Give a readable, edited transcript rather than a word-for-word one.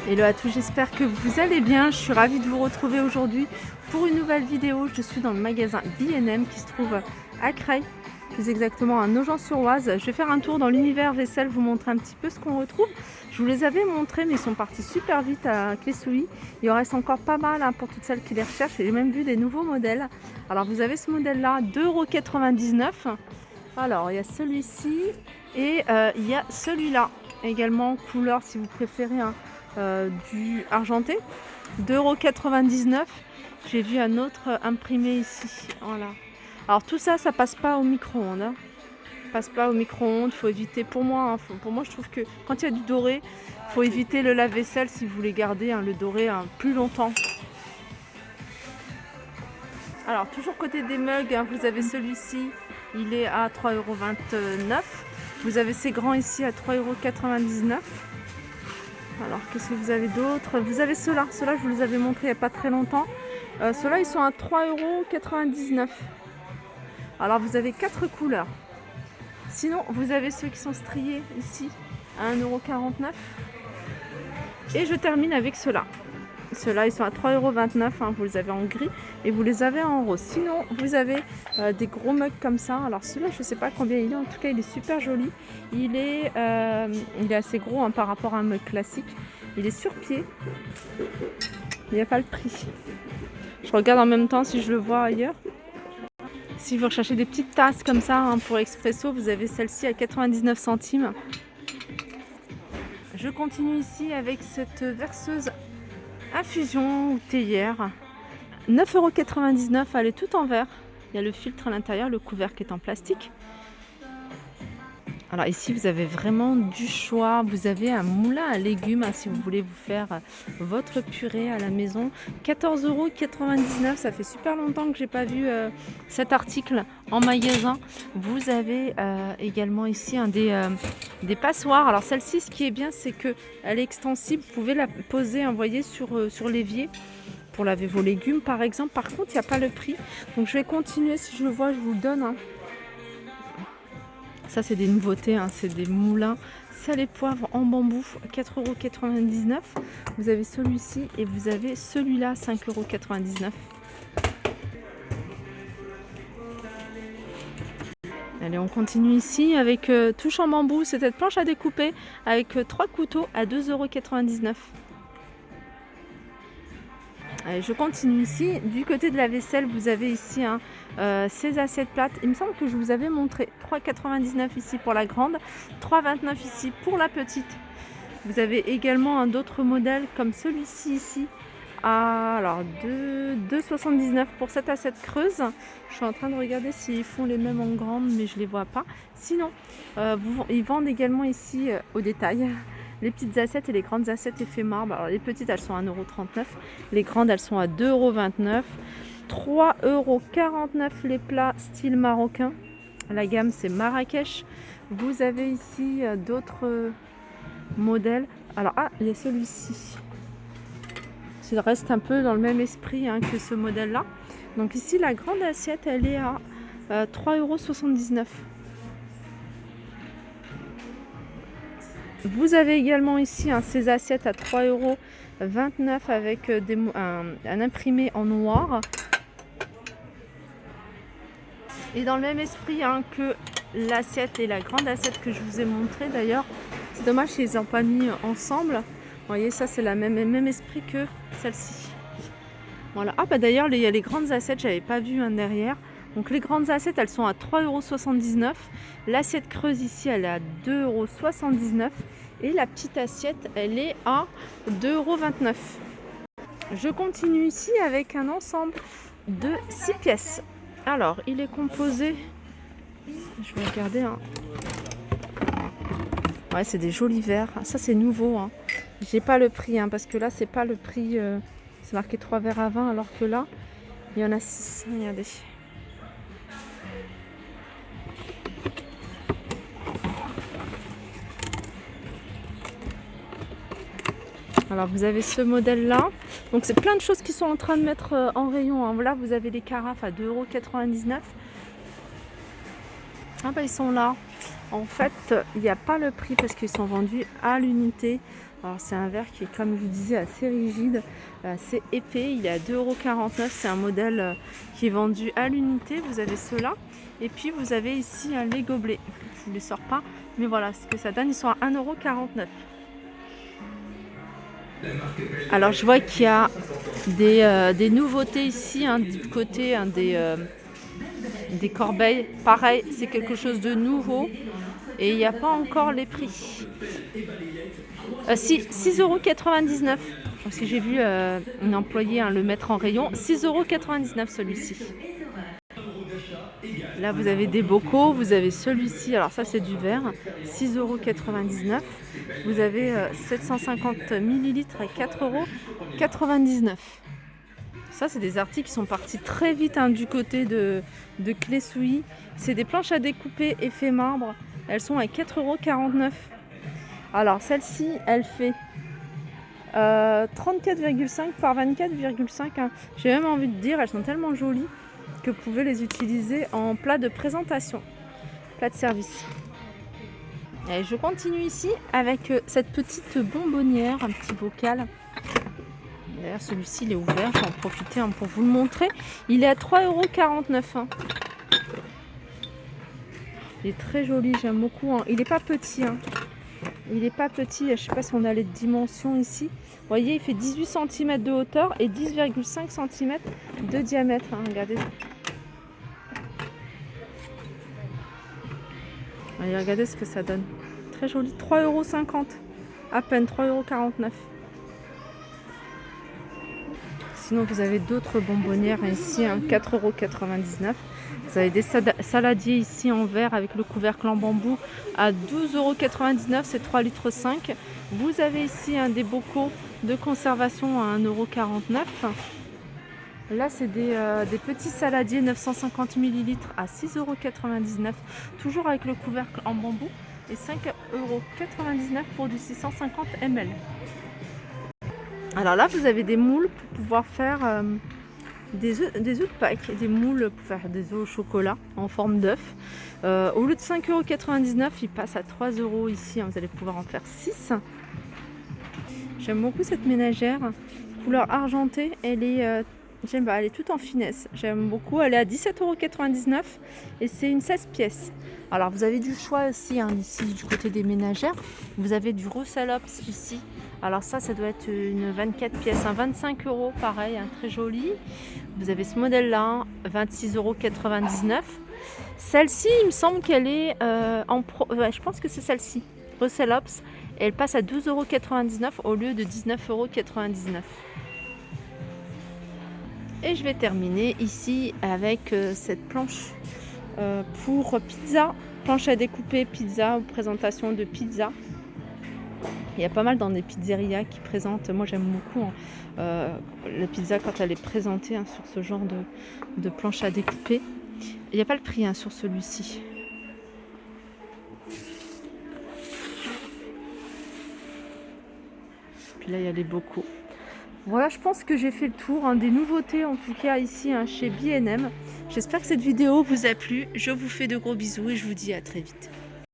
Hello à tous, j'espère que vous allez bien. Je suis ravie de vous retrouver aujourd'hui pour une nouvelle vidéo. Je suis dans le magasin B&M qui se trouve à Creil, plus exactement à Nogent-sur-Oise. Je vais faire un tour dans l'univers vaisselle, vous montrer un petit peu ce qu'on retrouve. Je vous les avais montrés mais ils sont partis super vite à Clé-Souilly. Il en reste encore pas mal pour toutes celles qui les recherchent et j'ai même vu des nouveaux modèles. Alors vous avez ce modèle là, 2,99 €. Alors il y a celui-ci et il y a celui-là également, couleur si vous préférez du argenté, 2,99 €. J'ai vu un autre imprimé ici, voilà. Alors tout ça, ça passe pas au micro-ondes, hein. Passe pas au micro-ondes, faut éviter, pour moi, pour moi je trouve que quand il y a du doré, faut éviter le lave-vaisselle si vous voulez garder le doré plus longtemps. Alors toujours côté des mugs, vous avez celui-ci, il est à 3,29 €. Vous avez ces grands ici à 3,99 €. Alors qu'est-ce que vous avez d'autre? Vous avez ceux-là, je vous les avais montrés il n'y a pas très longtemps. Ceux-là ils sont à 3,99 €. Alors vous avez 4 couleurs. Sinon vous avez ceux qui sont striés ici à 1,49 €. Et je termine avec ceux-là. Ceux-là ils sont à 3,29 €, vous les avez en gris et vous les avez en rose. Sinon vous avez des gros mugs comme ça. Alors celui-là je ne sais pas combien il est, en tout cas il est super joli. Il est assez gros par rapport à un mug classique. Il est sur pied. Il n'y a pas le prix. Je regarde en même temps si je le vois ailleurs. Si vous recherchez des petites tasses comme ça pour expresso, vous avez celle-ci à 99 centimes. Je continue ici avec cette verseuse infusion ou théière, 9,99 €. Elle est toute en verre. Il y a le filtre à l'intérieur, le couvercle est en plastique. Alors ici vous avez vraiment du choix. Vous avez un moulin à légumes si vous voulez vous faire votre purée à la maison. 14,99 €. Ça fait super longtemps que j'ai pas vu cet article en magasin. Vous avez également ici des passoires. Alors celle-ci, ce qui est bien, c'est que elle est extensible. Vous pouvez la poser, voyez, sur l'évier pour laver vos légumes par exemple. Par contre, il n'y a pas le prix. Donc je vais continuer, si je le vois, je vous le donne. Ça c'est des nouveautés, c'est des moulins sel et poivre en bambou, 4,99 €. Vous avez celui-ci et vous avez celui-là, 5,99 €. Allez, on continue ici avec touche en bambou, c'est cette planche à découper avec 3 couteaux à 2,99 €. Allez, je continue ici. Du côté de la vaisselle, vous avez ici ces assiettes plates. Il me semble que je vous avais montré 3,99 € ici pour la grande, 3,29 € ici pour la petite. Vous avez également d'autres modèles comme celui-ci ici à 2,79 € pour cette assiette creuse. Je suis en train de regarder s'ils font les mêmes en grande, mais je ne les vois pas. Sinon, ils vendent également ici au détail les petites assiettes et les grandes assiettes effet marbre. Alors les petites elles sont à 1,39 €, les grandes elles sont à 2,29 €, 3,49 € les plats style marocain. La gamme c'est Marrakech. Vous avez ici d'autres modèles. Alors il y a celui-ci. Ça reste un peu dans le même esprit que ce modèle là. Donc ici la grande assiette elle est à 3,79 €. Vous avez également ici ces assiettes à 3,29 € avec un imprimé en noir. Et dans le même esprit que l'assiette et la grande assiette que je vous ai montré d'ailleurs. C'est dommage qu'ils les ont pas mis ensemble. Vous voyez, ça c'est le même esprit que celle-ci. Voilà. D'ailleurs il y a les grandes assiettes, j'avais pas vu derrière. Donc les grandes assiettes elles sont à 3,79 €. L'assiette creuse ici elle est à 2,79 € et la petite assiette elle est à 2,29 €. Je continue ici avec un ensemble de 6 pièces. Alors il est composé, je vais regarder. Ouais, c'est des jolis verres. Ça c'est nouveau. J'ai pas le prix parce que là c'est pas le prix. C'est marqué 3 verres à 20 alors que là il y en a 6. Regardez. Alors vous avez ce modèle là. Donc c'est plein de choses qui sont en train de mettre en rayon. Là vous avez les carafes à 2,99 €. Ils sont là. En fait il n'y a pas le prix parce qu'ils sont vendus à l'unité. Alors c'est un verre qui est, comme je vous disais, assez rigide, assez épais. Il est à 2,49 €. C'est un modèle qui est vendu à l'unité. Vous avez ceux-là. Et puis vous avez ici les gobelets. Je ne vous les sors pas, mais voilà ce que ça donne. Ils sont à 1,49 €. Alors je vois qu'il y a des nouveautés ici, du côté des corbeilles. Pareil, c'est quelque chose de nouveau. Et il n'y a pas encore les prix. Si, 6,99 €. Parce que j'ai vu une employée le mettre en rayon. 6,99 € celui-ci. Là, vous avez des bocaux. Vous avez celui-ci. Alors ça, c'est du verre. 6,99 €. Vous avez 750 ml à 4,99 €. Ça, c'est des articles qui sont partis très vite du côté de Clé-Souilly. C'est des planches à découper effet marbre. Elles sont à 4,49 €. Alors, celle-ci, elle fait 34,5 par 24,5. J'ai même envie de dire, elles sont tellement jolies que vous pouvez les utiliser en plat de présentation, plat de service. Et je continue ici avec cette petite bonbonnière, un petit bocal. D'ailleurs, celui-ci, il est ouvert. Je vais en profiter pour vous le montrer. Il est à 3,49 €. Il est très joli, j'aime beaucoup. Il n'est pas petit. Il n'est pas petit. Je ne sais pas si on a les dimensions ici. Vous voyez, il fait 18 cm de hauteur et 10,5 cm de diamètre. Regardez. Allez, regardez ce que ça donne. Très joli. 3,50 €. À peine 3,49 €. Sinon, vous avez d'autres bonbonnières ici, 4,99 €. Vous avez des saladiers ici en verre avec le couvercle en bambou à 12,99 €. C'est 3,5 litres. Vous avez ici des bocaux de conservation à 1,49 €. Là, c'est des petits saladiers 950 ml à 6,99 €. Toujours avec le couvercle en bambou. Et 5,99 € pour du 650 ml. Alors là, vous avez des moules pour pouvoir faire des œufs de Pâques, des moules pour faire des œufs au chocolat en forme d'œuf. Au lieu de 5,99 €, il passe à 3 € ici. Vous allez pouvoir en faire 6. J'aime beaucoup cette ménagère, couleur argentée. Elle est toute en finesse. J'aime beaucoup. Elle est à 17,99 € et c'est une 16 pièces. Alors vous avez du choix aussi ici du côté des ménagères. Vous avez du Rousselops ici. Alors ça doit être une 24 pièces, 25 € pareil, très joli. Vous avez ce modèle-là, 26,99 €. Celle-ci, il me semble qu'elle est je pense que c'est celle-ci, Rousselops. Elle passe à 12,99 € au lieu de 19,99 €. Et je vais terminer ici avec cette planche pour pizza, planche à découper pizza ou présentation de pizza. Il y a pas mal dans des pizzerias qui présentent. Moi, j'aime beaucoup la pizza quand elle est présentée sur ce genre de planche à découper. Il n'y a pas le prix sur celui-ci. Puis là, il y a les bocaux. Voilà, je pense que j'ai fait le tour des nouveautés, en tout cas ici chez B&M. J'espère que cette vidéo vous a plu. Je vous fais de gros bisous et je vous dis à très vite.